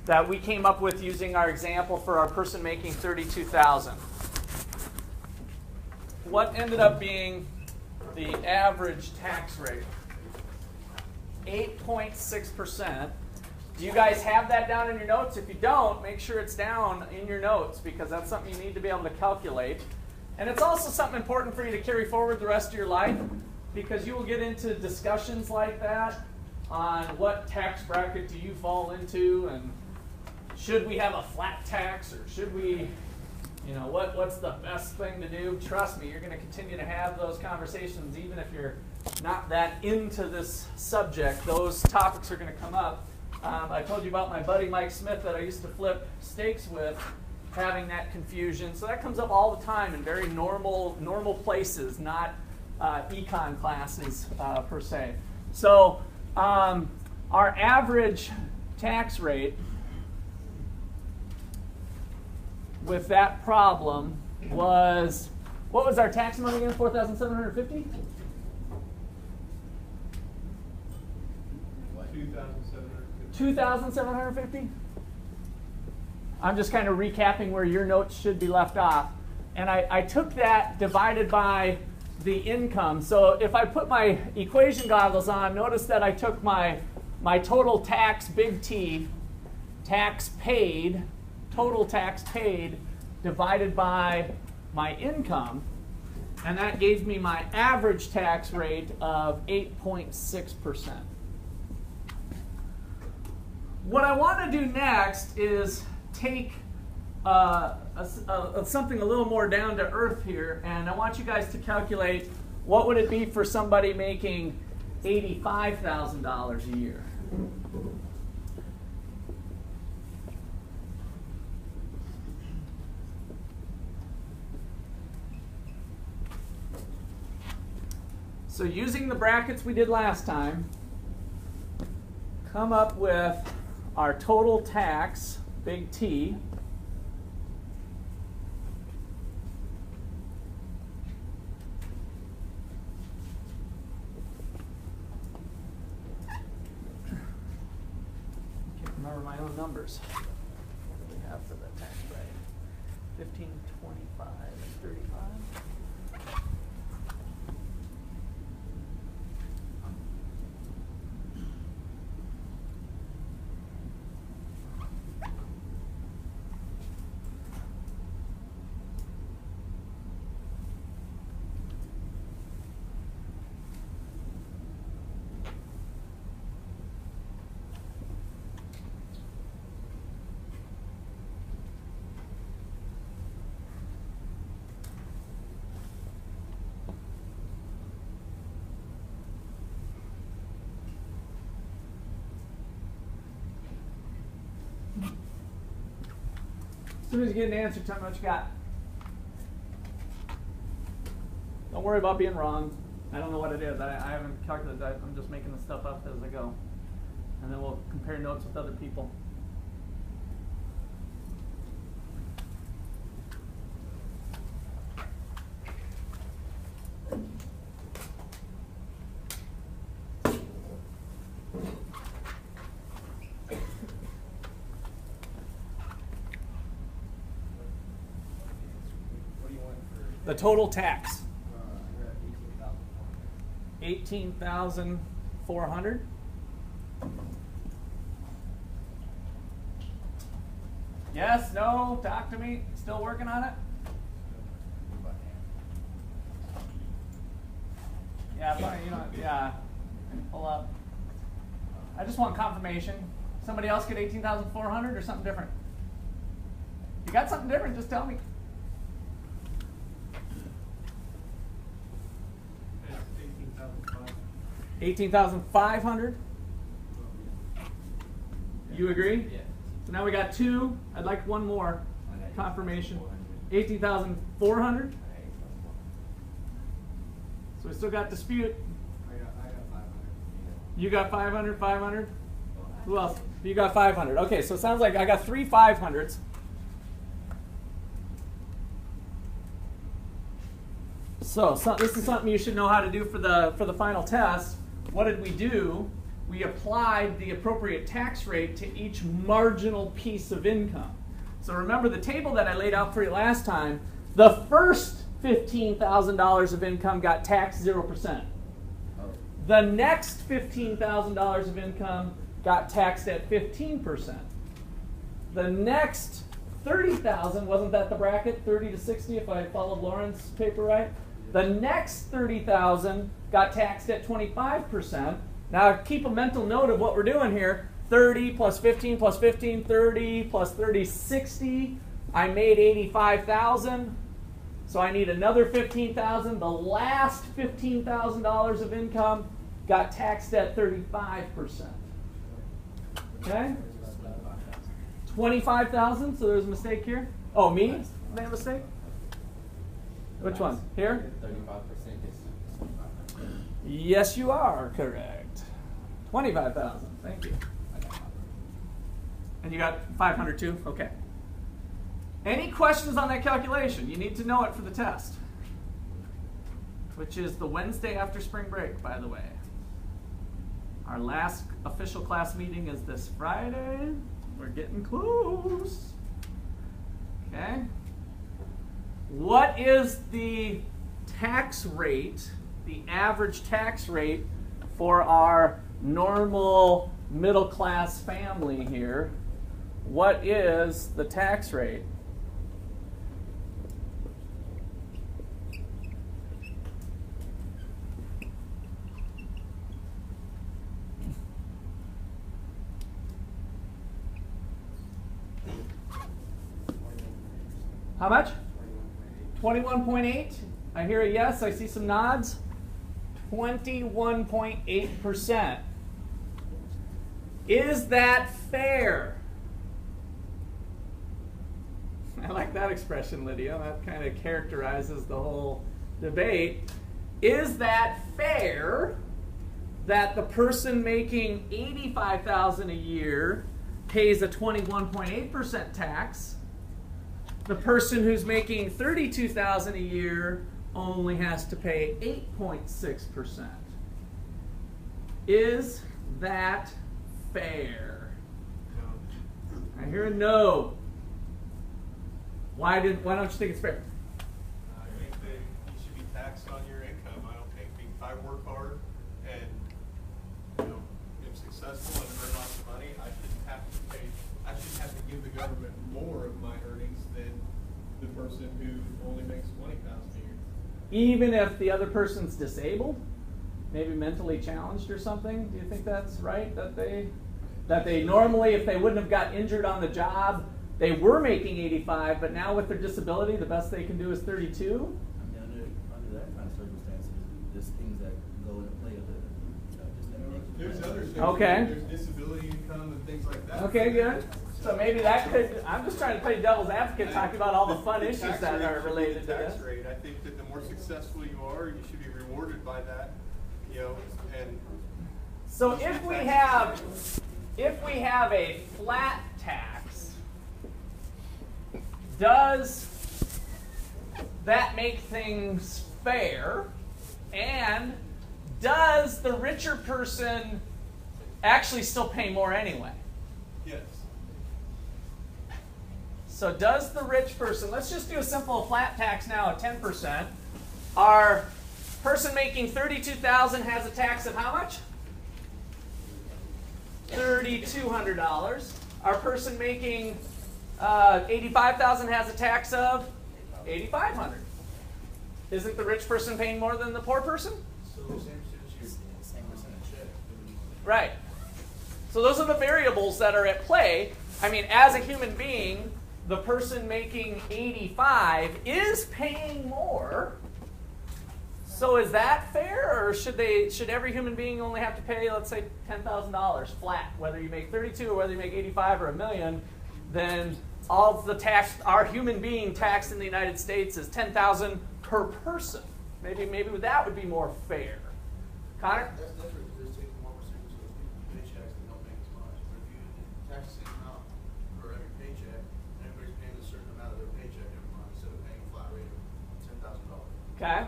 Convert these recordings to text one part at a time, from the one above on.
that we came up with using our example for our person making $32,000. What ended up being the average tax rate? 8.6%. Do you guys have that down in your notes? If you don't, make sure it's down in your notes because that's something you need to be able to calculate. And it's also something important for you to carry forward the rest of your life because you will get into discussions like that on what tax bracket do you fall into and should we have a flat tax or should we, what's the best thing to do? Trust me, you're going to continue to have those conversations even if you're not that into this subject. Those topics are going to come up. I told you about my buddy Mike Smith that I used to flip steaks with, having that confusion. So that comes up all the time in very normal places, not econ classes per se. So our average tax rate with that problem was, what was our tax amount again? 4,750? 2,750? I'm just kind of recapping where your notes should be left off. And I took that divided by the income. So if I put my equation goggles on, notice that I took my total tax, big T, tax paid, total tax paid, divided by my income. And that gave me my average tax rate of 8.6%. What I want to do next is take something a little more down to earth here, and I want you guys to calculate what would it be for somebody making $85,000 a year. So using the brackets we did last time, come up with our total tax, big T, can't remember my own numbers. What do we have for the tax rate? 15, 25, and 35. As soon as you get an answer, tell me what you got. Don't worry about being wrong. I don't know what it is. I haven't calculated that. I'm just making the stuff up as I go. And then we'll compare notes with other people. The total tax. 18,400. Yes, no, talk to me. Still working on it? Yeah, fine, yeah. Pull up. I just want confirmation. Somebody else get 18,400 or something different? You got something different, just tell me. 18,500. You agree? Yeah. So now we got two. I'd like one more confirmation. 18,400. So we still got dispute. I got 500. You got 500, 500? Who else? You got 500. Okay, so it sounds like I got three 500s. So this is something you should know how to do for the final test. What did we do? we applied the appropriate tax rate to each marginal piece of income. So remember the table that I laid out for you last time, the first $15,000 of income got taxed 0%. The next $15,000 of income got taxed at 15%. The next 30,000, wasn't that the bracket, 30 to 60 if I followed Lauren's paper right? The next 30,000 got taxed at 25%. Now keep a mental note of what we're doing here. 30 plus 15 plus 15, 30 plus 30, 60. I made 85,000. So I need another 15,000. The last $15,000 of income got taxed at 35%. Okay? 25,000, so there's a mistake here. Oh, me? Did I have a mistake? Which one? Here? 35% is. Yes, you are correct. 25,000. Thank you. And you got 500 too? Okay. Any questions on that calculation? You need to know it for the test, which is the Wednesday after spring break, by the way. Our last official class meeting is this Friday. We're getting close. Okay. What is the tax rate, the average tax rate for our normal middle class family here? What is the tax rate? How much? 21.8. I hear a yes. I see some nods. 21.8%. Is that fair? I like that expression, Lydia. That kind of characterizes the whole debate. Is that fair that the person making $85,000 a year pays a 21.8% tax? The person who's making $32,000 a year only has to pay 8.6%. Is that fair? No. I hear a no. Why don't you think it's fair? I think that you should be taxed on your income. I don't think if I work hard and am successful and earn lots of money, I shouldn't have to give the government more of my earnings than the person who only makes $20,000 a year. Even if the other person's disabled, maybe mentally challenged or something, do you think that's right? That they normally, if they wouldn't have got injured on the job, they were making 85, but now with their disability, the best they can do is 32? I mean, under that kind of circumstances, there's things that go into play of it. There's other things. Okay. There's disability income and things like that. Okay, good. So maybe that could, I'm just trying to play devil's advocate, talking about all the fun issues that are related to tax this. rate. I think that the more successful you are, you should be rewarded by that. And so if we have a flat tax, does that make things fair? And does the richer person actually still pay more anyway? yes. So does the rich person, let's just do a simple flat tax now of 10%. Our person making $32,000 has a tax of how much? $3,200. Our person making $85,000 has a tax of $8,500. Isn't the rich person paying more than the poor person? So the same percentage. Right. So those are the variables that are at play. I mean, as a human being, the person making 85 is paying more. So is that fair, or should every human being only have to pay, let's say, $10,000 flat, whether you make 32 or whether you make 85 or $1 million? Then all the tax, our human being taxed in the United States is $10,000 per person. Maybe that would be more fair. Connor? That's different because it's taking 1% of those paychecks that don't make as much. But if you tax the same amount for every paycheck, and everybody's paying a certain amount of their paycheck every month instead of paying a flat rate of $10,000. Okay.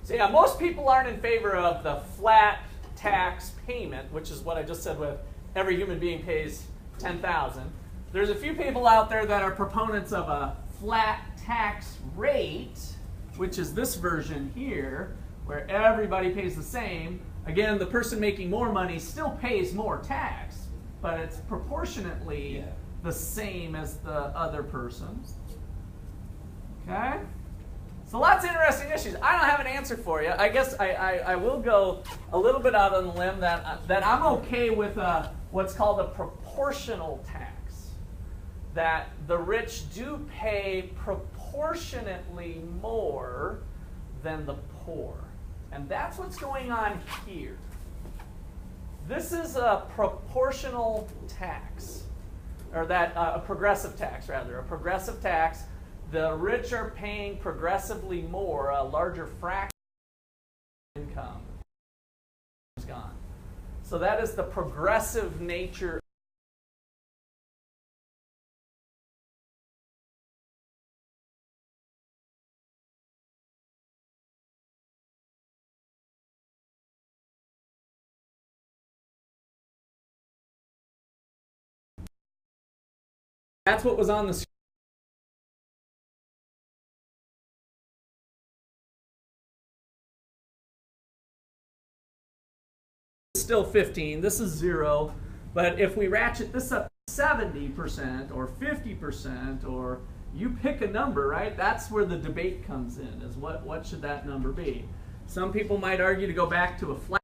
So yeah, most people aren't in favor of the flat tax payment, which is what I just said with every human being pays $10,000. There's a few people out there that are proponents of a flat tax rate, which is this version here, where everybody pays the same. Again, the person making more money still pays more tax, but it's proportionately the same as the other person's. Okay? So lots of interesting issues. I don't have an answer for you. I guess I will go a little bit out on the limb that I'm okay with what's called a proportional tax. That the rich do pay proportionately more than the poor. And that's what's going on here. This is a proportional tax, or a progressive tax, rather. A progressive tax. The rich are paying progressively more, a larger fraction of income is gone. So that is the progressive nature. That's what was on the screen. Still 15. This is 0. But if we ratchet this up to 70% or 50%, or you pick a number, right? That's where the debate comes in, is what should that number be? Some people might argue to go back to a flat.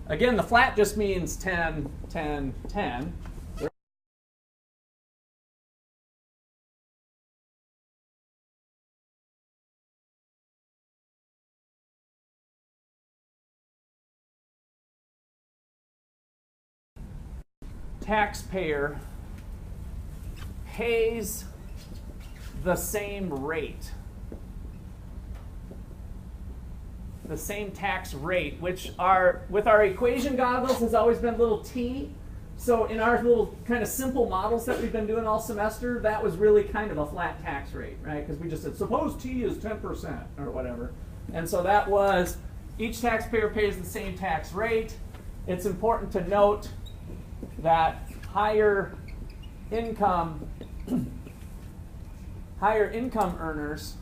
Again, the flat just means 10, 10, 10. Taxpayer pays the same rate, the same tax rate, which with our equation goggles has always been little t. So in our little kind of simple models that we've been doing all semester, that was really kind of a flat tax rate, right? Because we just said, suppose t is 10% or whatever. And so that was, each taxpayer pays the same tax rate. It's important to note that higher income earners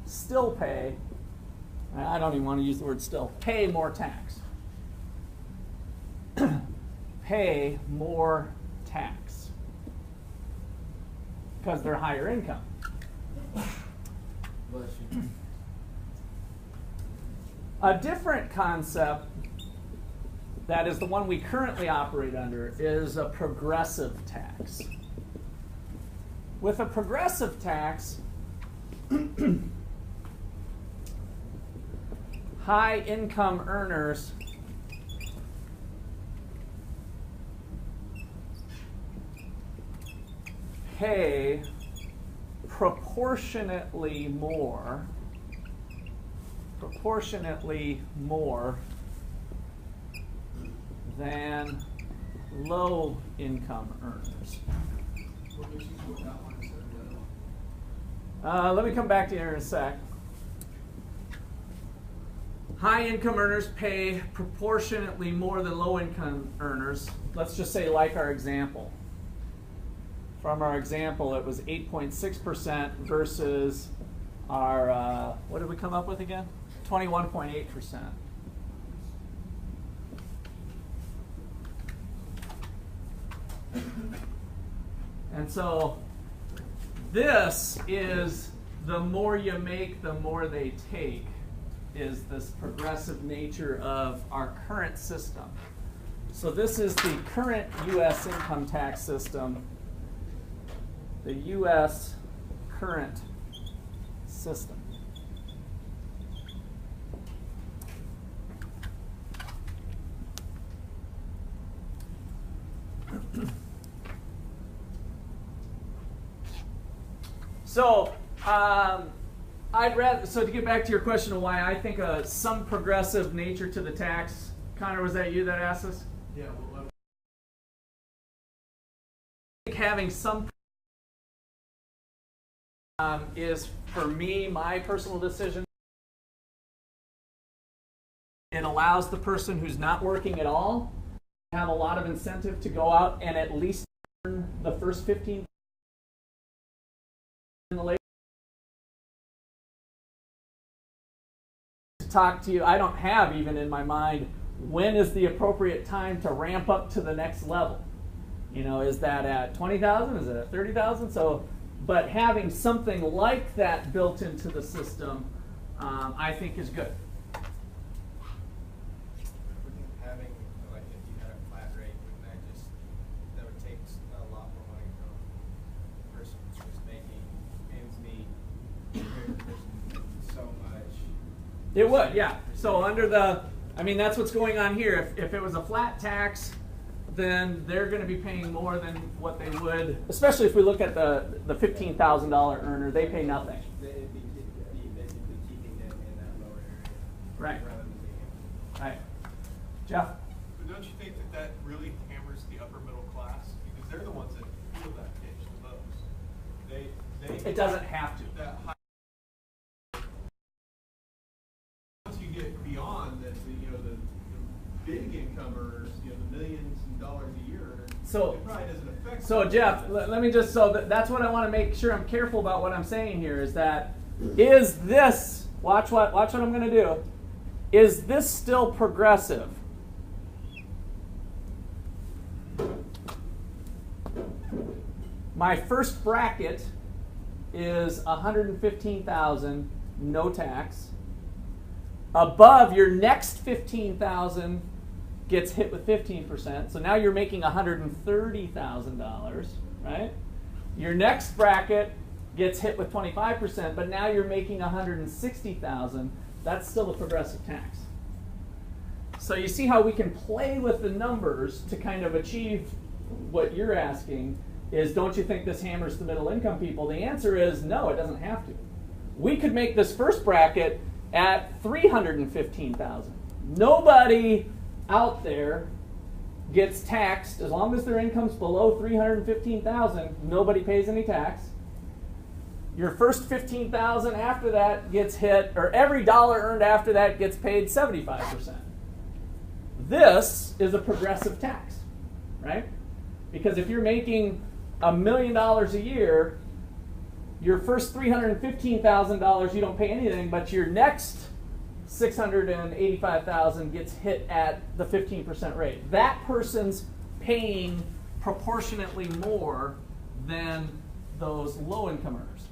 still pay, I don't even want to use the word still, pay more tax. Pay more tax because they're higher income. Bless you. A different concept that is the one we currently operate under is a progressive tax. With a progressive tax, high income earners pay proportionately more than low income earners. What makes you go that one instead of the other one? Let me come back to you here in a sec. High income earners pay proportionately more than low income earners. Let's just say, like our example. From our example, it was 8.6% versus our, what did we come up with again? 21.8%. And so this is the more you make, the more they take, is this progressive nature of our current system. So this is the current U.S. income tax system, the U.S. current system. So, so to get back to your question of why I think some progressive nature to the tax, Connor, was that you that asked us? Yeah, well, I think having some is, for me, my personal decision. It allows the person who's not working at all to have a lot of incentive to go out and at least earn the first 15 in the labor. To talk to you, I don't have even in my mind when is the appropriate time to ramp up to the next level. You know, is that at 20,000? Is it at 30,000? So, but having something like that built into the system, I think is good. Having, like, if you had a flat rate, that would take a lot more money from the person who's just making ends meet compared to the person who's making so much. It would, yeah. So under the, I mean, that's what's going on here. If it was a flat tax, then they're going to be paying more than what they would, especially if we look at the $15,000 earner, they pay nothing. It'd be basically keeping them in that lower area. Right. Rather than being. Right. Jeff? But don't you think that that really hammers the upper middle class? Because they're the ones that feel that pinch the most. They It doesn't have to. that high. Once you get beyond the big income earners, the millions of dollars a year, So- it probably doesn't affect. So them. Jeff, let me just, that's what I want to make sure I'm careful about what I'm saying here is that, is this, watch what I'm going to do, is this still progressive? My first bracket is 115,000, no tax. Above your next 15,000 gets hit with 15%. So now you're making $130,000, right? Your next bracket gets hit with 25%, but now you're making $160,000. That's still a progressive tax. So you see how we can play with the numbers to kind of achieve what you're asking is, don't you think this hammers the middle income people? The answer is no, it doesn't have to. We could make this first bracket at $315,000. Nobody out there gets taxed as long as their income's below $315,000. Nobody pays any tax. Your first $15,000 after that gets hit, or every dollar earned after that gets paid 75%. This is a progressive tax, right? Because if you're making $1 million a year, your first $315,000 you don't pay anything, but your next $685,000 gets hit at the 15% rate. That person's paying proportionately more than those low-income earners.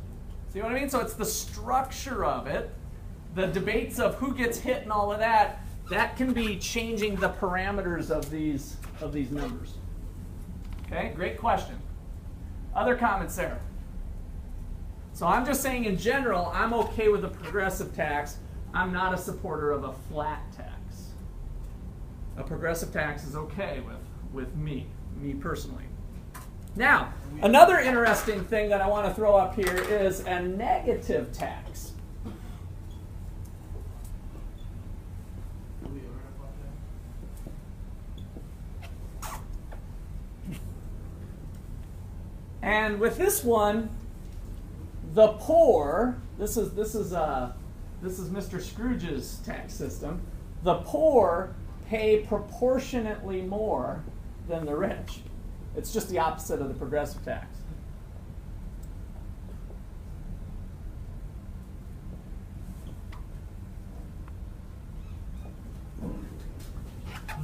See what I mean? So it's the structure of it, the debates of who gets hit and all of that. That can be changing the parameters of these numbers. Okay, great question. Other comments there? So I'm just saying in general, I'm okay with a progressive tax. I'm not a supporter of a flat tax. A progressive tax is okay with me personally. Now, another interesting thing that I want to throw up here is a negative tax. Do we ever have about that? And with this one, the poor, this is Mr. Scrooge's tax system. The poor pay proportionately more than the rich. It's just the opposite of the progressive tax.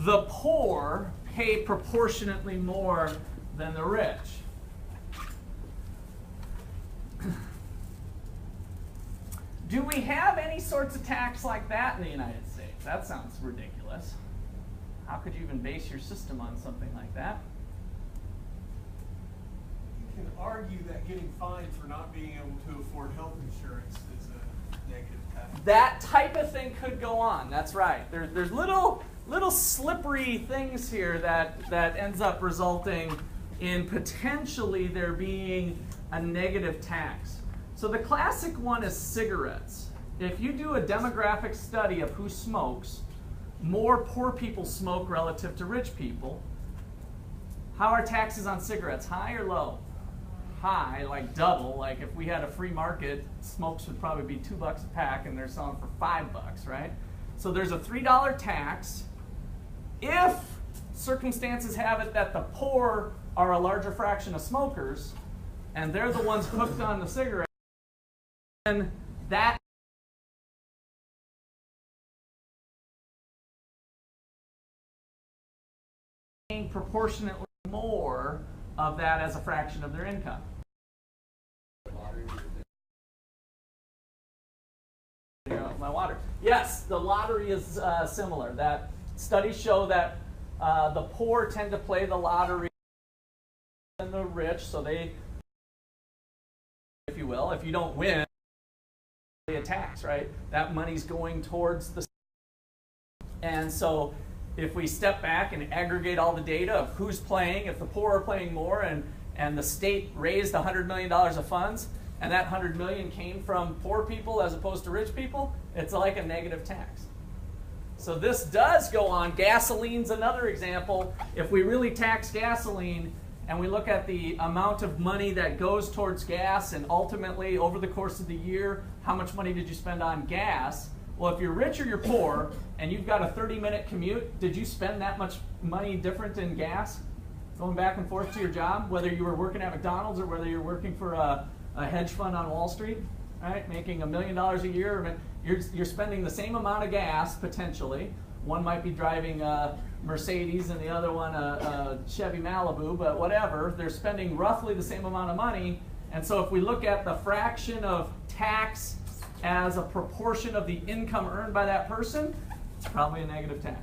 The poor pay proportionately more than the rich. Do we have any sorts of tax like that in the United States? That sounds ridiculous. How could you even base your system on something like that? You can argue that getting fined for not being able to afford health insurance is a negative tax. That type of thing could go on. That's right. There's little slippery things here that ends up resulting in potentially there being a negative tax. So the classic one is cigarettes. If you do a demographic study of who smokes, more poor people smoke relative to rich people. How are taxes on cigarettes? High or low? High, like double. Like if we had a free market, smokes would probably be $2 a pack and they're selling for $5, right? So there's a $3 tax. If circumstances have it that the poor are a larger fraction of smokers, and they're the ones hooked on the cigarette, then that paying proportionately more of that as a fraction of their income. My water. Yes, the lottery is similar. That studies show that the poor tend to play the lottery than the rich, so they, if you will, if you don't win, a tax, right? That money's going towards the. And so if we step back and aggregate all the data of who's playing, if the poor are playing more and the state raised $100 million of funds, and that $100 million came from poor people as opposed to rich people, it's like a negative tax. So this does go on. Gasoline's another example. If we really tax gasoline and we look at the amount of money that goes towards gas and ultimately over the course of the year, how much money did you spend on gas? Well, if you're rich or you're poor and you've got a 30-minute commute, did you spend that much money different in gas going back and forth to your job, whether you were working at McDonald's or whether you're working for a hedge fund on Wall Street, right? Making $1 million a year, you're spending the same amount of gas potentially. One might be driving a Mercedes and the other one a Chevy Malibu, but whatever. They're spending roughly the same amount of money. And so if we look at the fraction of tax as a proportion of the income earned by that person, it's probably a negative tax.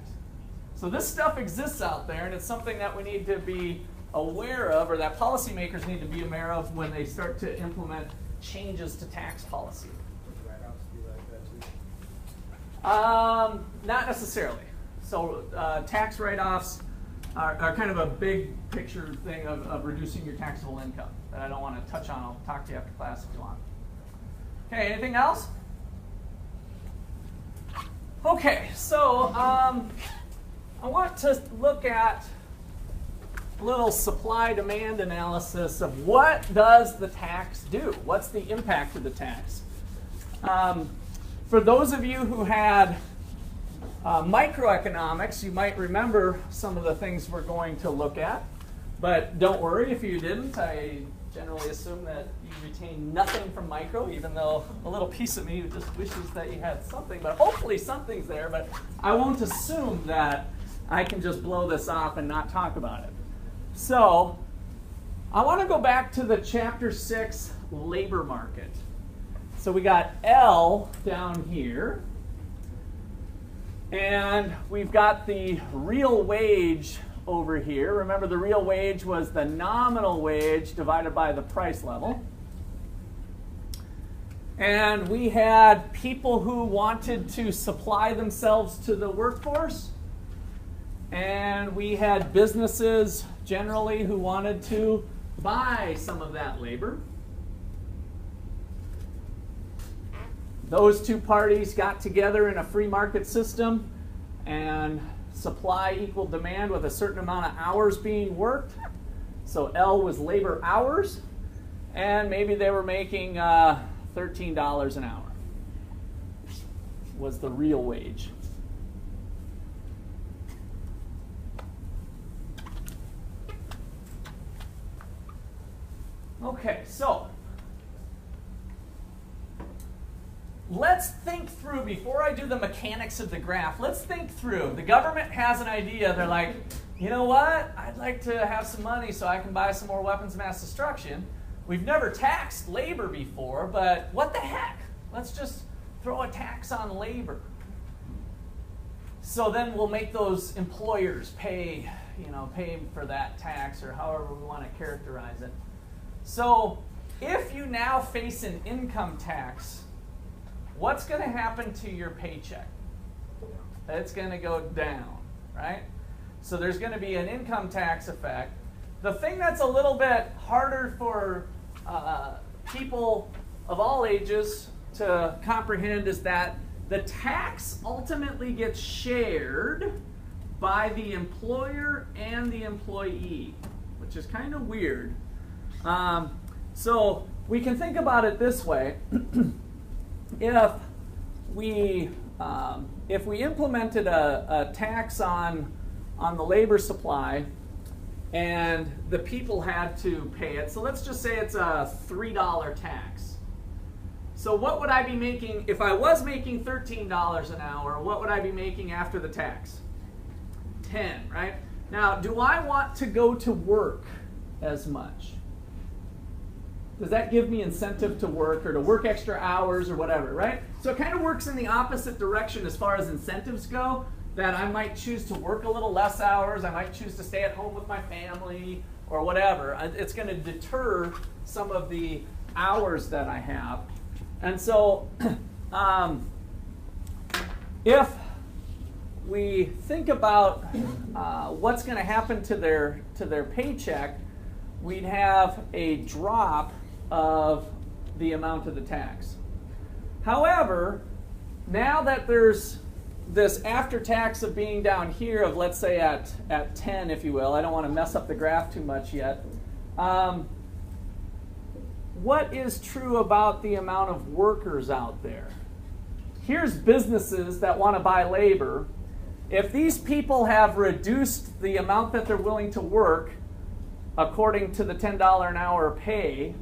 So this stuff exists out there, and it's something that we need to be aware of, or that policymakers need to be aware of when they start to implement changes to tax policy. Would write-offs be like that too? Not necessarily. So tax write-offs are kind of a big picture thing of reducing your taxable income that I don't want to touch on. I'll talk to you after class if you want. Okay, anything else? Okay, so I want to look at a little supply-demand analysis of what does the tax do? What's the impact of the tax? For those of you who had microeconomics, you might remember some of the things we're going to look at. But don't worry if you didn't. I generally assume that you retain nothing from micro, even though a little piece of me just wishes that you had something. But hopefully something's there. But I won't assume that I can just blow this off and not talk about it. So I want to go back to the Chapter 6 labor market. So we got L down here. And we've got the real wage over here. Remember, the real wage was the nominal wage divided by the price level. And we had people who wanted to supply themselves to the workforce. And we had businesses generally who wanted to buy some of that labor. Those two parties got together in a free market system, and supply equaled demand with a certain amount of hours being worked. So L was labor hours, and maybe they were making $13 an hour was the real wage. Okay, so let's think through, before I do the mechanics of the graph, let's think through. The government has an idea. They're like, you know what? I'd like to have some money so I can buy some more weapons of mass destruction. We've never taxed labor before, but what the heck? Let's just throw a tax on labor. So then we'll make those employers pay for that tax, or however we want to characterize it. So if you now face an income tax, what's going to happen to your paycheck? It's going to go down, right? So there's going to be an income tax effect. The thing that's a little bit harder for people of all ages to comprehend is that the tax ultimately gets shared by the employer and the employee, which is kind of weird. So we can think about it this way. If we if we implemented a tax on the labor supply and the people had to pay it, so let's just say it's a $3 tax. So what would I be making, if I was making $13 an hour, what would I be making after the tax? 10, right? Now, do I want to go to work as much? Does that give me incentive to work or to work extra hours or whatever, right? So it kind of works in the opposite direction as far as incentives go, that I might choose to work a little less hours, I might choose to stay at home with my family or whatever. It's going to deter some of the hours that I have. And so if we think about what's going to happen to their paycheck, we'd have a drop of the amount of the tax. However, now that there's this after tax of being down here of, let's say, at 10, if you will, I don't want to mess up the graph too much yet. What is true about the amount of workers out there? Here's businesses that want to buy labor. If these people have reduced the amount that they're willing to work according to the $10 an hour pay,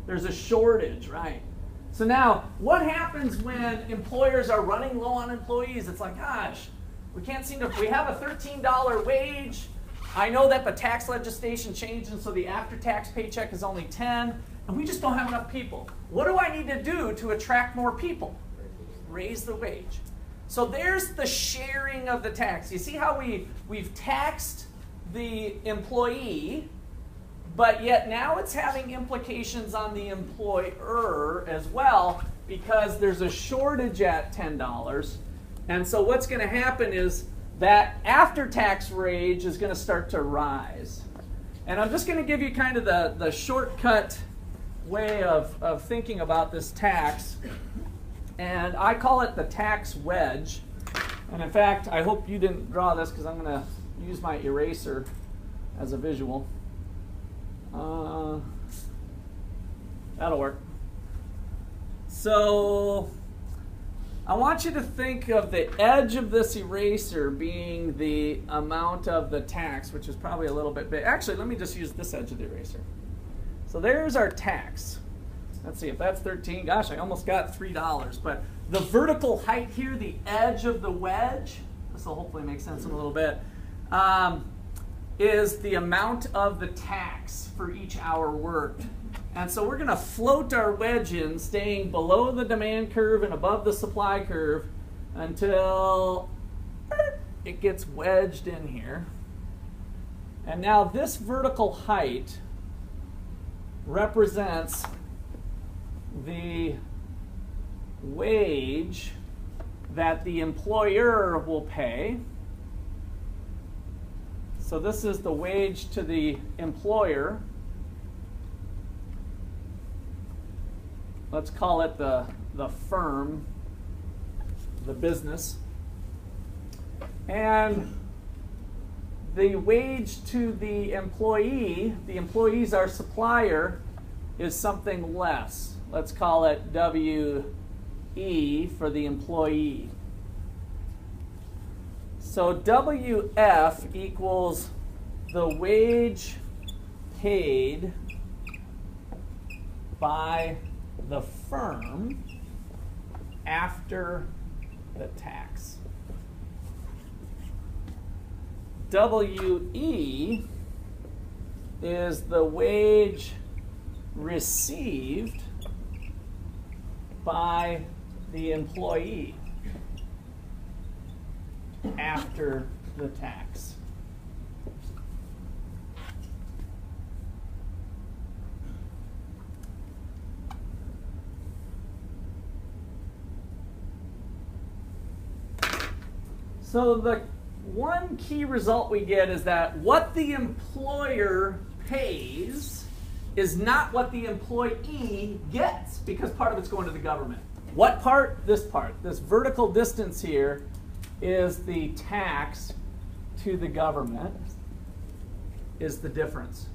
there's a shortage, right? So now, what happens when employers are running low on employees? It's like, gosh, we can't seem to, we have a $13 wage. I know that the tax legislation changed, and so the after-tax paycheck is only 10, and we just don't have enough people. What do I need to do to attract more people? Raise the wage. So there's the sharing of the tax. You see how we've taxed the employee, but yet now it's having implications on the employer as well, because there's a shortage at $10. And so what's going to happen is that after-tax wage is going to start to rise. And I'm just going to give you kind of the shortcut way of thinking about this tax. And I call it the tax wedge. And in fact, I hope you didn't draw this because I'm going to use my eraser as a visual. That'll work. So I want you to think of the edge of this eraser being the amount of the tax, which is probably a little bit big. Actually, let me just use this edge of the eraser. So there's our tax. Let's see, if that's 13, gosh, I almost got $3. But the vertical height here, the edge of the wedge, this will hopefully make sense in a little bit, is the amount of the tax for each hour worked. And so we're going to float our wedge in, staying below the demand curve and above the supply curve until it gets wedged in here. And now this vertical height represents the wage that the employer will pay. So this is the wage to the employer. Let's call it the firm, the business. And the wage to the employee's our supplier, is something less. Let's call it WE for the employee. So WF equals the wage paid by the firm after the tax. WE is the wage received by the employee after the tax. So the one key result we get is that what the employer pays is not what the employee gets, because part of it's going to the government. What part? This part. This vertical distance here is the tax to the government, is the difference.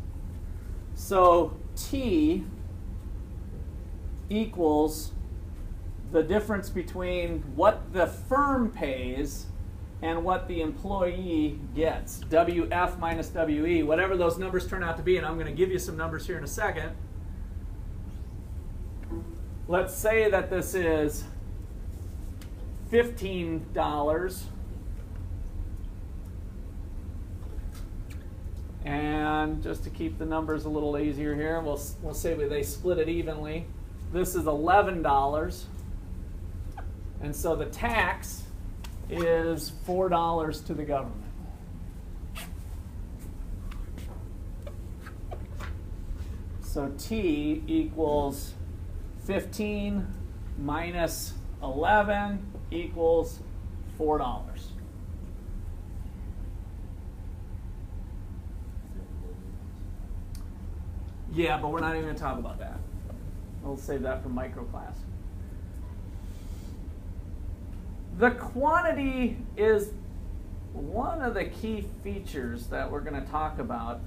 So T equals the difference between what the firm pays and what the employee gets. WF minus WE, whatever those numbers turn out to be, and I'm going to give you some numbers here in a second. Let's say that this is $15. And just to keep the numbers a little easier here, we'll say they split it evenly. This is $11. And so the tax is $4 to the government. So T equals 15 minus 11 equals $4. Yeah, but we're not even going to talk about that. We'll save that for micro class. The quantity is one of the key features that we're going to talk about.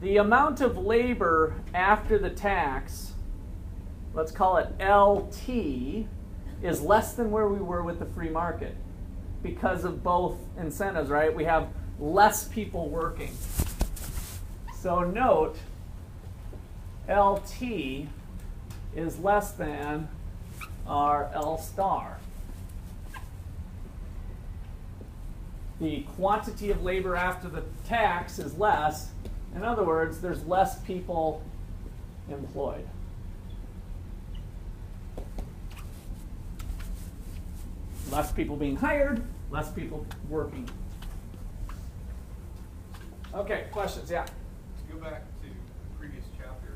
The amount of labor after the tax, let's call it LT, is less than where we were with the free market because of both incentives, right? We have less people working. So note, LT is less than our L star. The quantity of labor after the tax is less. In other words, there's less people employed. Less people being hired, less people working. Okay, questions? Yeah. To go back to the previous chapter,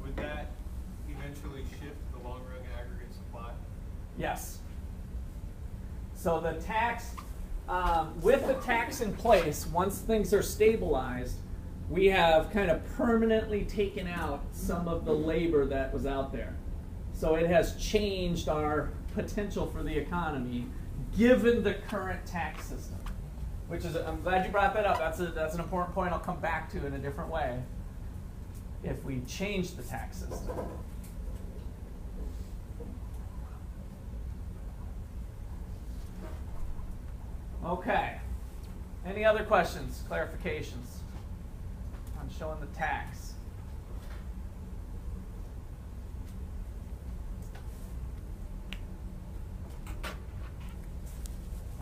would that eventually shift the long-run aggregate supply? Yes. So the tax, with the tax in place, once things are stabilized, we have kind of permanently taken out some of the labor that was out there. So it has changed our potential for the economy given the current tax system. Which is, I'm glad you brought that up. That's an important point I'll come back to in a different way if we change the tax system. Okay. Any other questions, clarifications on showing the tax?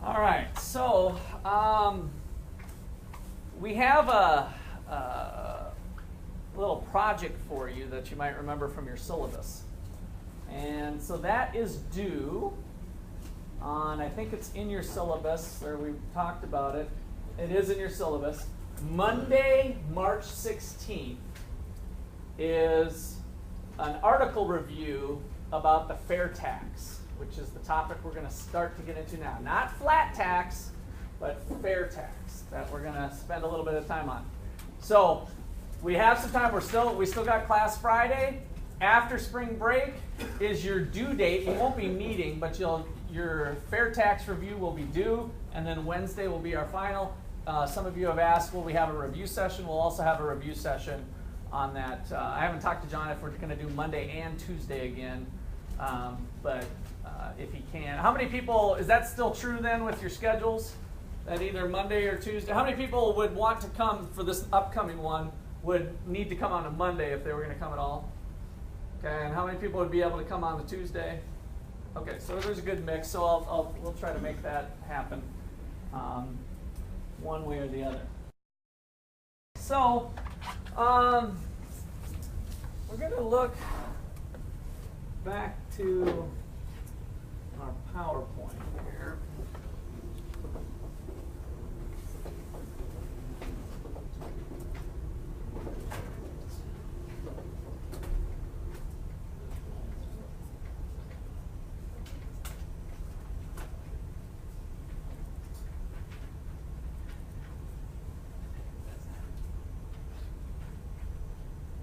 All right, so we have a little project for you that you might remember from your syllabus. And so that is due on, I think it's in your syllabus, or we've talked about it. It is in your syllabus. Monday, March 16th is an article review about the fair tax, which is the topic we're going to start to get into now. Not flat tax, but fair tax that we're going to spend a little bit of time on. So we have some time. We still got class Friday. After spring break is your due date. You won't be meeting, but your fair tax review will be due, and then Wednesday will be our final. Some of you have asked, will we have a review session? We'll also have a review session on that. I haven't talked to John if we're going to do Monday and Tuesday again, but if he can. How many people, is that still true then with your schedules? That either Monday or Tuesday? How many people would want to come for this upcoming one, would need to come on a Monday if they were going to come at all? Okay, and how many people would be able to come on the Tuesday? Okay, so there's a good mix, so we'll try to make that happen one way or the other. So, we're going to look back to our PowerPoint here.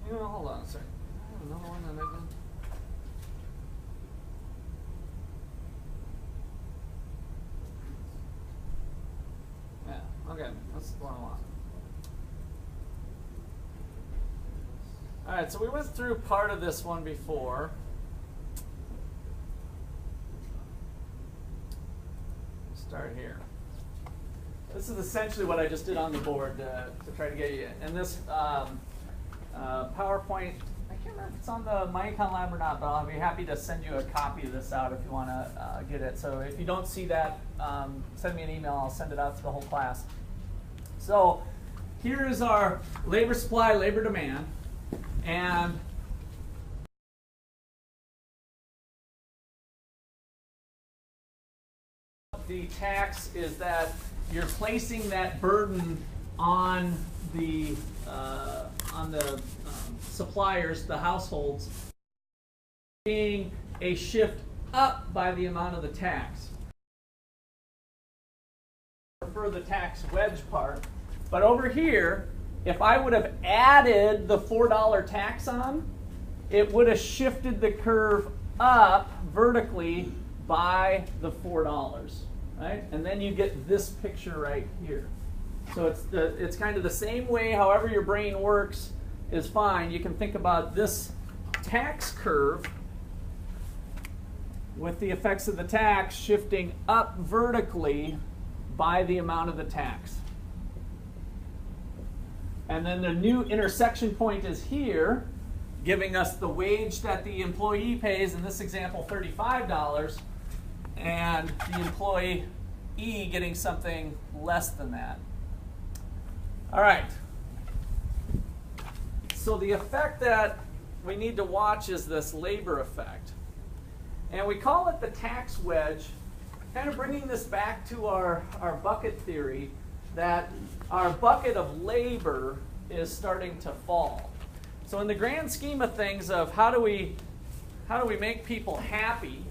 Hold on a second. I have another one that I can. Yeah, okay, that's the one I want. All right, so we went through part of this one before. start here. This is essentially what I just did on the board to try to get you. And this PowerPoint, I can't remember if it's on the MyEcon Lab or not, but I'll be happy to send you a copy of this out if you want to get it. So if you don't see that, send me an email. I'll send it out to the whole class. So here is our labor supply, labor demand. And the tax is that you're placing that burden on the suppliers, the households, being a shift up by the amount of the tax. For the tax wedge part, but over here, if I would have added the $4 tax on, it would have shifted the curve up vertically by the $4, right? And then you get this picture right here. So it's kind of the same way, however your brain works is fine. You can think about this tax curve with the effects of the tax shifting up vertically by the amount of the tax. And then the new intersection point is here, giving us the wage that the employee pays, in this example, $35, and the employee getting something less than that. All right. So the effect that we need to watch is this labor effect. And we call it the tax wedge, kind of bringing this back to our bucket theory, that our bucket of labor is starting to fall. So in the grand scheme of things of how do we make people happy,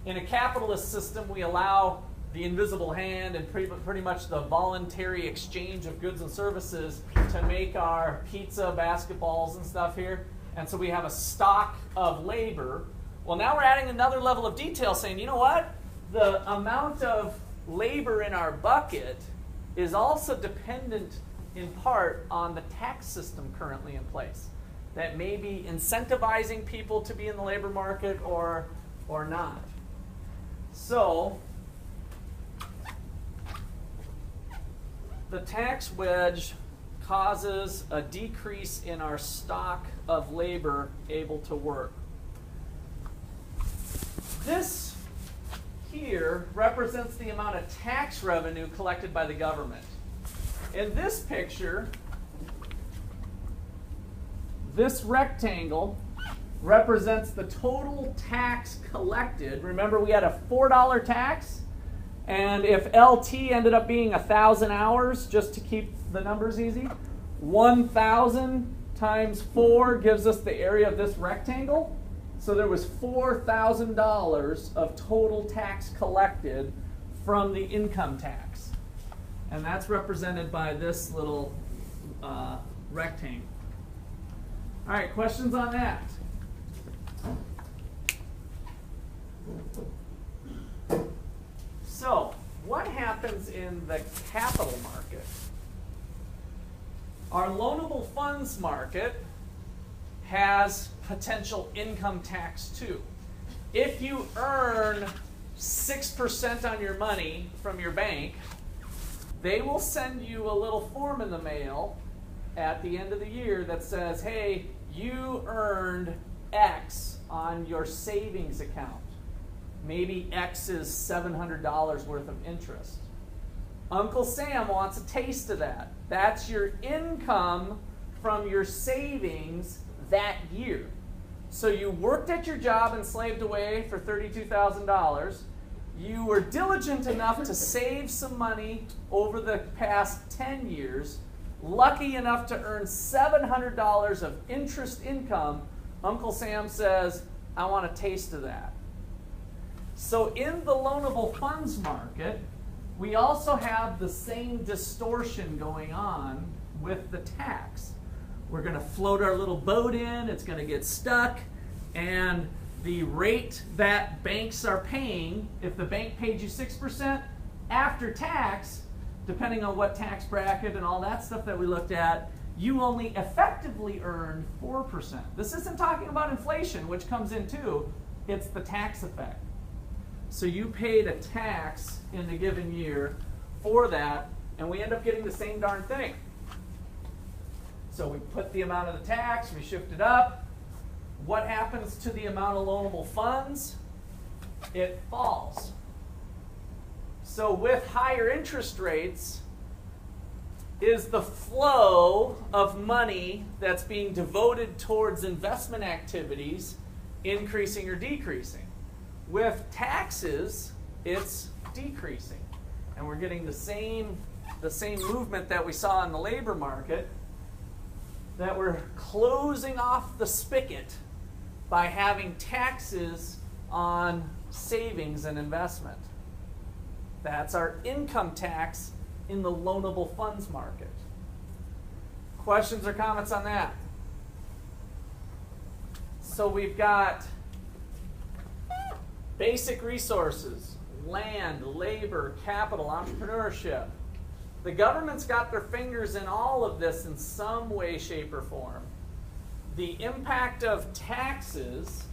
in a capitalist system we allow the invisible hand and pretty much the voluntary exchange of goods and services to make our pizza, basketballs, and stuff here. And so we have a stock of labor. Well, now we're adding another level of detail saying, you know what? The amount of labor in our bucket is also dependent in part on the tax system currently in place that may be incentivizing people to be in the labor market or not. So the tax wedge causes a decrease in our stock of labor able to work. This here represents the amount of tax revenue collected by the government. In this picture, this rectangle represents the total tax collected. Remember, we had a $4 tax, and if LT ended up being 1,000 hours, just to keep the numbers easy, 1,000 times 4 gives us the area of this rectangle. So there was $4,000 of total tax collected from the income tax. And that's represented by this little rectangle. All right, questions on that? So, what happens in the capital market? Our loanable funds market has potential income tax too. If you earn 6% on your money from your bank, they will send you a little form in the mail at the end of the year that says, hey, you earned X on your savings account. Maybe X is $700 worth of interest. Uncle Sam wants a taste of that. That's your income from your savings that year. So you worked at your job and slaved away for $32,000. You were diligent enough to save some money over the past 10 years, lucky enough to earn $700 of interest income. Uncle Sam says, I want a taste of that. So in the loanable funds market, we also have the same distortion going on with the tax. We're going to float our little boat in, it's going to get stuck, and the rate that banks are paying, if the bank paid you 6% after tax, depending on what tax bracket and all that stuff that we looked at, you only effectively earn 4%. This isn't talking about inflation, which comes in too. It's the tax effect. So you paid a tax in a given year for that, and we end up getting the same darn thing. So we put the amount of the tax, we shift it up. What happens to the amount of loanable funds? It falls. So with higher interest rates, is the flow of money that's being devoted towards investment activities increasing or decreasing? With taxes, it's decreasing. And we're getting the same movement that we saw in the labor market, that we're closing off the spigot by having taxes on savings and investment. That's our income tax in the loanable funds market. Questions or comments on that? So we've got basic resources, land, labor, capital, entrepreneurship. The government's got their fingers in all of this in some way, shape, or form. The impact of taxes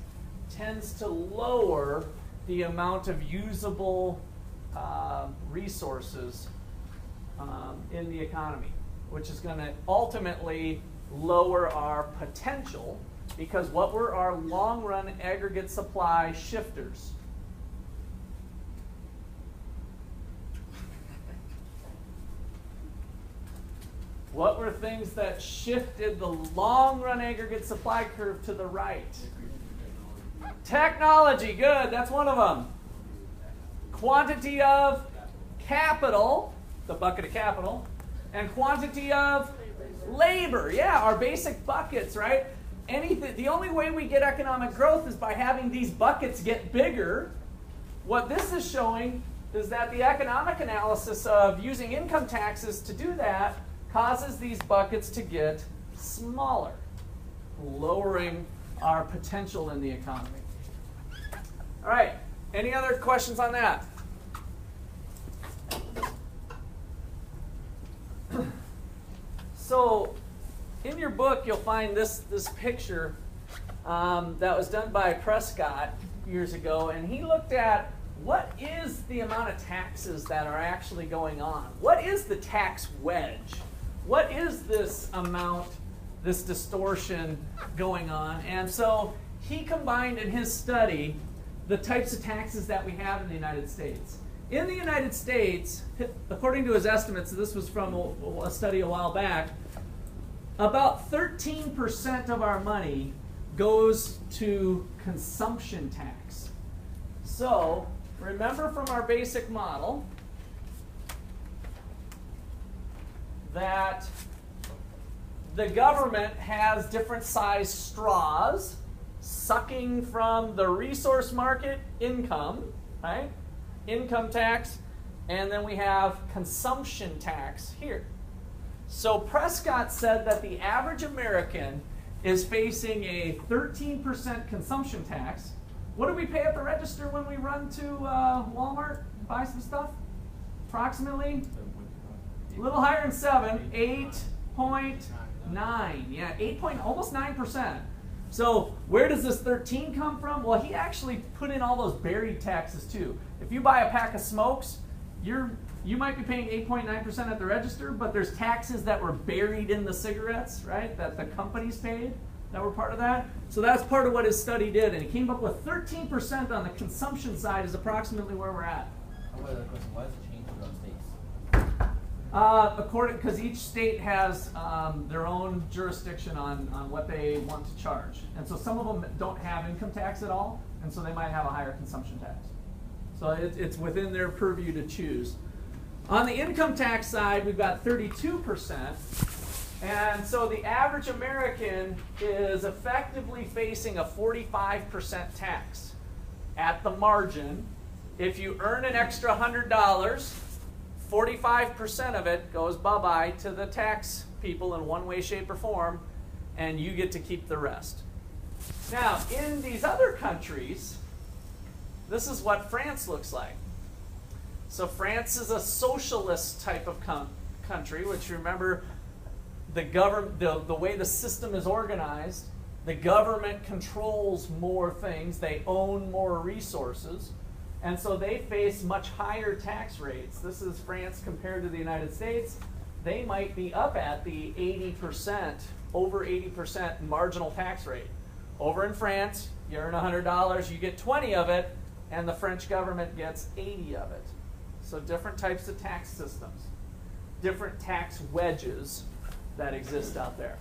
tends to lower the amount of usable resources in the economy, which is going to ultimately lower our potential, because what were our long-run aggregate supply shifters? What were things that shifted the long-run aggregate supply curve to the right? Technology, good, that's one of them. Quantity of capital, the bucket of capital, and quantity of labor. Yeah, our basic buckets, right? The only way we get economic growth is by having these buckets get bigger. What this is showing is that the economic analysis of using income taxes to do that causes these buckets to get smaller, lowering our potential in the economy. All right, any other questions on that? So, in your book, you'll find this picture that was done by Prescott years ago, and he looked at what is the amount of taxes that are actually going on? What is the tax wedge? What is this amount, this distortion going on? And so he combined in his study the types of taxes that we have in the United States. In the United States, according to his estimates, this was from a study a while back, about 13% of our money goes to consumption tax. So, remember from our basic model that the government has different size straws sucking from the resource market income, right? Income tax, and then we have consumption tax here. So Prescott said that the average American is facing a 13% consumption tax. What do we pay at the register when we run to Walmart and buy some stuff? Approximately a little higher than 7, 8.9. Yeah, almost 9%. So where does this 13 come from? Well, he actually put in all those buried taxes too. If you buy a pack of smokes, you might be paying 8.9% at the register, but there's taxes that were buried in the cigarettes, right, that the companies paid that were part of that. So that's part of what his study did, and he came up with 13% on the consumption side is approximately where we're at. Why does it change around states? Because each state has their own jurisdiction on what they want to charge. And so some of them don't have income tax at all, and so they might have a higher consumption tax. So it's within their purview to choose. On the income tax side, we've got 32%. And so the average American is effectively facing a 45% tax at the margin. If you earn an extra $100, 45% of it goes bye-bye to the tax people in one way, shape, or form, and you get to keep the rest. Now, in these other countries, this is what France looks like. So France is a socialist type of country, which, remember, the way the system is organized, the government controls more things, they own more resources. And so they face much higher tax rates. This is France compared to the United States. They might be up at the 80%, over 80% marginal tax rate. Over in France, you earn $100, you get 20 of it, and the French government gets 80 of it. So different types of tax systems, different tax wedges that exist out there.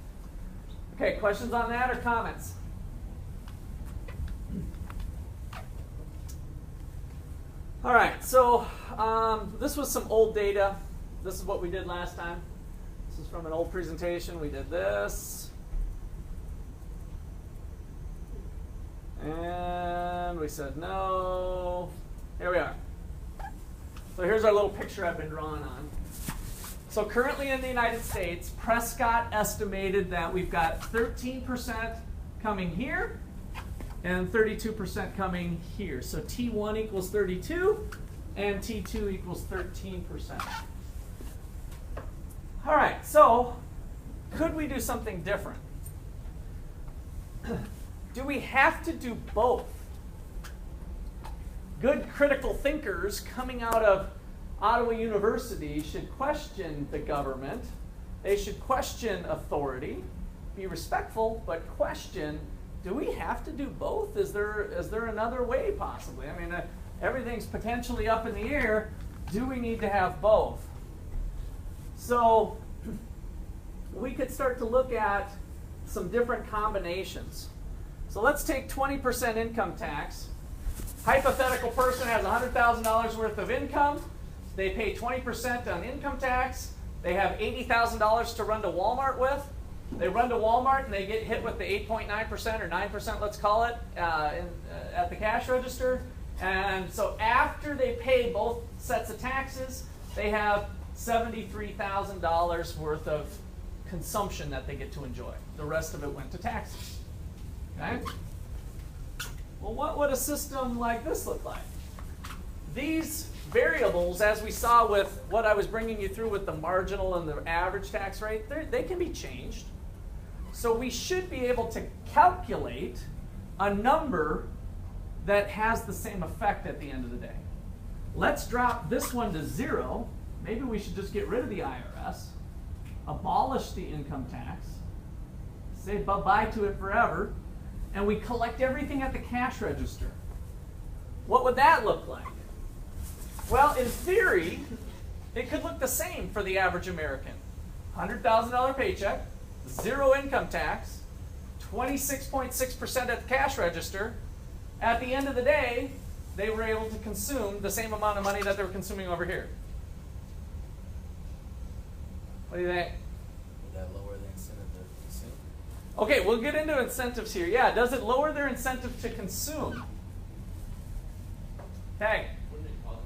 Okay, questions on that or comments? All right, so this was some old data. This is what we did last time. This is from an old presentation. We did this. And we said no. Here we are. So here's our little picture I've been drawing on. So currently in the United States, Prescott estimated that we've got 13% coming here and 32% coming here. So T1 equals 32 and T2 equals 13%. All right, so could we do something different? Do we have to do both? Good critical thinkers coming out of Ottawa University should question the government. They should question authority, be respectful, but question, do we have to do both? Is there another way possibly? I mean, everything's potentially up in the air. Do we need to have both? So we could start to look at some different combinations. So let's take 20% income tax. Hypothetical person has $100,000 worth of income. They pay 20% on income tax. They have $80,000 to run to Walmart with. They run to Walmart and they get hit with the 8.9% or 9%, let's call it, at the cash register. And so after they pay both sets of taxes, they have $73,000 worth of consumption that they get to enjoy. The rest of it went to taxes. Okay? Well, what would a system like this look like? These variables, as we saw with what I was bringing you through with the marginal and the average tax rate, they can be changed. So we should be able to calculate a number that has the same effect at the end of the day. Let's drop this one to 0. Maybe we should just get rid of the IRS, abolish the income tax, say bye-bye to it forever, and we collect everything at the cash register. What would that look like? Well, in theory, it could look the same for the average American. $100,000 paycheck, 0 income tax, 26.6% at the cash register. At the end of the day, they were able to consume the same amount of money that they were consuming over here. What do you think? Would that lower the incentive to consume? Okay, we'll get into incentives here. Yeah, does it lower their incentive to consume? Okay. Wouldn't it cause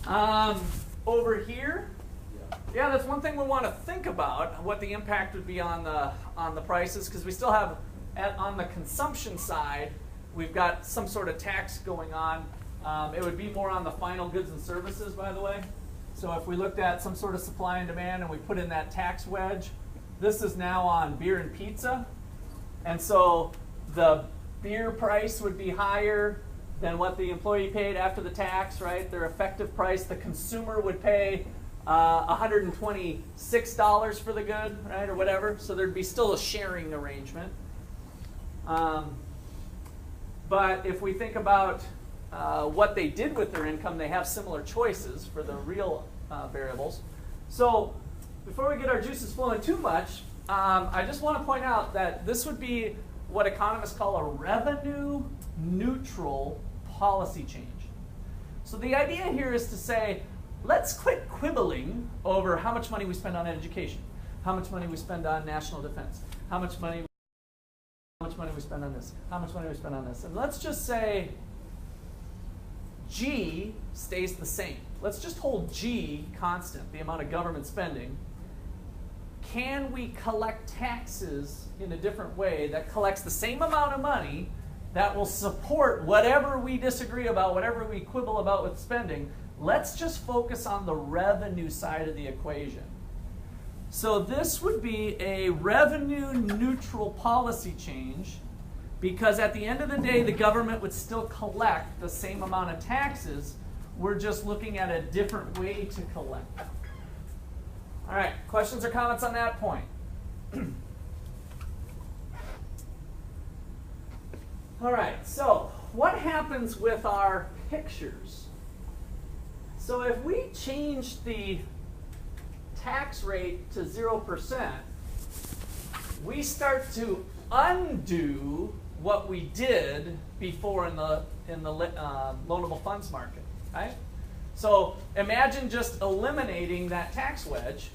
inflation? Over here, Yeah. yeah, that's one thing we want to think about, what the impact would be on the prices, because we still have, on the consumption side, we've got some sort of tax going on. It would be more on the final goods and services, by the way. So if we looked at some sort of supply and demand and we put in that tax wedge, this is now on beer and pizza. And so the beer price would be higher than what the employee paid after the tax, right? Their effective price, the consumer would pay $126 for the good, right, or whatever. So there'd be still a sharing arrangement. But if we think about what they did with their income, they have similar choices for the real variables. So before we get our juices flowing too much, I just want to point out that this would be what economists call a revenue neutral policy change. So the idea here is to say, let's quit quibbling over how much money we spend on education, how much money we spend on national defense, how much money we spend on this, how much money we spend on this. And let's just say G stays the same. Let's just hold G constant, the amount of government spending. Can we collect taxes in a different way that collects the same amount of money that will support whatever we disagree about, whatever we quibble about with spending? Let's just focus on the revenue side of the equation. So this would be a revenue neutral policy change Because at the end of the day, the government would still collect the same amount of taxes. We're just looking at a different way to collect. All right, questions or comments on that point? All right, so what happens with our pictures? So if we change the tax rate to 0%, we start to undo what we did before in the loanable funds market, right? So imagine just eliminating that tax wedge.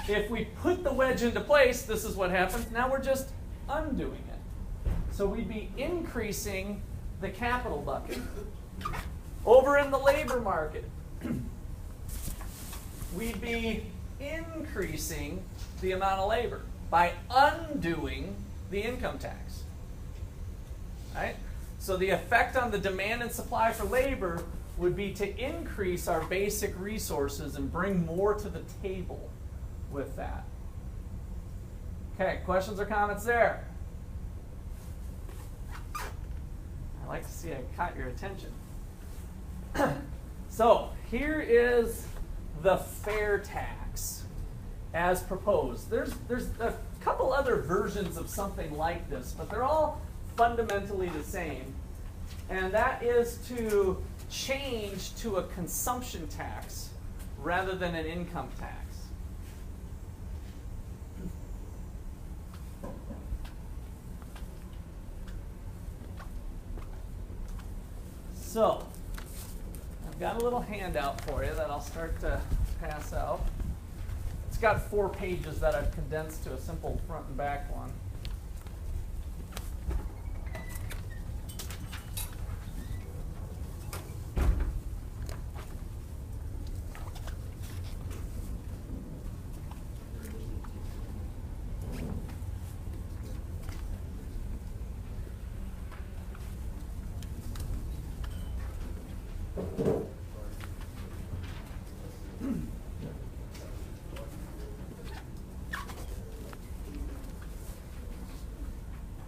If we put the wedge into place, this is what happens. Now we're just undoing it. So we'd be increasing the capital bucket. Over in the labor market, we'd be increasing the amount of labor by undoing the income tax. Right? So the effect on the demand and supply for labor would be to increase our basic resources and bring more to the table with that. Okay, questions or comments there? I like to see I caught your attention. So here is the fair tax as proposed. There's a couple other versions of something like this, but they're all fundamentally the same. And that is to change to a consumption tax rather than an income tax. So, I've got a little handout for you that I'll start to pass out. It's got 4 pages that I've condensed to a simple front and back one.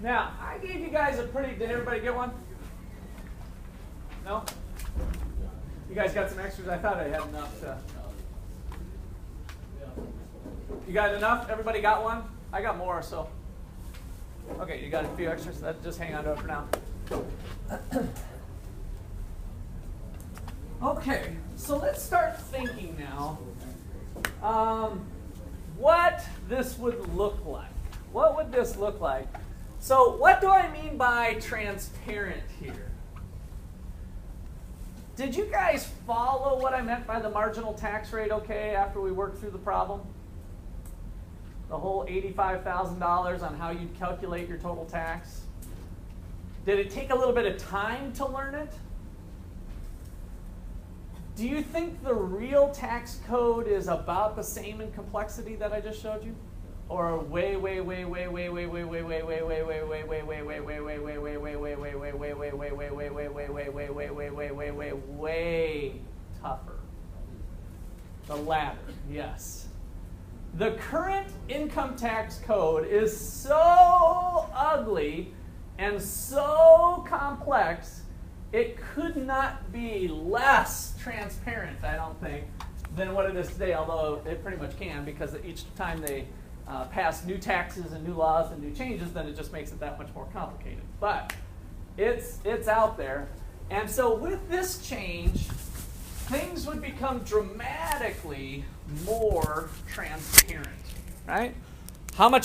Now, I gave you guys a pretty, did everybody get one? No? You guys got some extras? I thought I had enough to. You got enough? Everybody got one? I got more, so. Okay, you got a few extras? Just hang on to it for now. Okay, so let's start thinking now what this would look like. What would this look like? So what do I mean by transparent here? Did you guys follow what I meant by the marginal tax rate okay after we worked through the problem? The whole $85,000 on how you'd calculate your total tax? Did it take a little bit of time to learn it? Do you think the real tax code is about the same in complexity that I just showed you? Or way tougher? The latter, yes. The current income tax code is so ugly and so complex, it could not be less transparent, I don't think, than what it is today, although it pretty much can, because each time they pass new taxes and new laws and new changes, then it just makes it that much more complicated. But it's out there. And so with this change, things would become dramatically more transparent, right? How much